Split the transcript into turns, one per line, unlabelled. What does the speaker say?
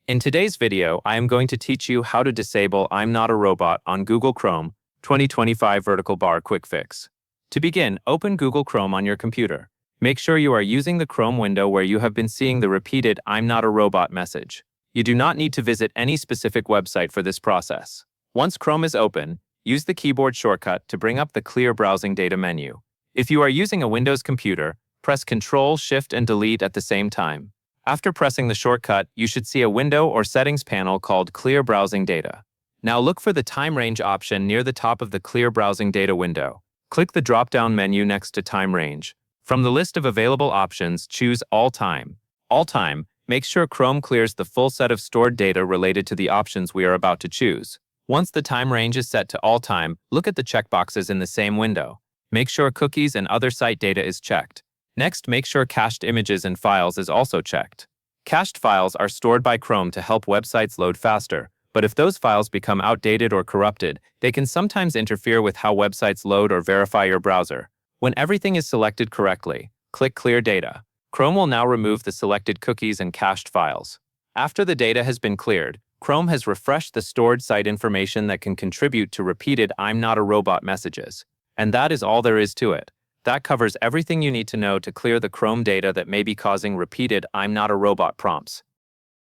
In today's video, I am going to teach you how to disable I'm Not a Robot on Google Chrome 2025 Vertical Bar Quick Fix. To begin, open Google Chrome on your computer. Make sure you are using the Chrome window where you have been seeing the repeated I'm Not a Robot message. You do not need to visit any specific website for this process. Once Chrome is open, use the keyboard shortcut to bring up the Clear Browsing Data menu. If you are using a Windows computer, press Ctrl, Shift, and Delete at the same time. After pressing the shortcut, you should see a window or settings panel called Clear Browsing Data. Now look for the time range option near the top of the Clear Browsing Data window. Click the drop-down menu next to Time Range. From the list of available options, choose All Time. All Time makes sure Chrome clears the full set of stored data related to the options we are about to choose. Once the time range is set to All Time, look at the checkboxes in the same window. Make sure cookies and other site data is checked. Next, make sure cached images and files is also checked. Cached files are stored by Chrome to help websites load faster, but if those files become outdated or corrupted, they can sometimes interfere with how websites load or verify your browser. When everything is selected correctly, click Clear Data. Chrome will now remove the selected cookies and cached files. After the data has been cleared, Chrome has refreshed the stored site information that can contribute to repeated I'm Not a Robot messages. And that is all there is to it. That covers everything you need to know to clear the Chrome data that may be causing repeated I'm Not a Robot prompts.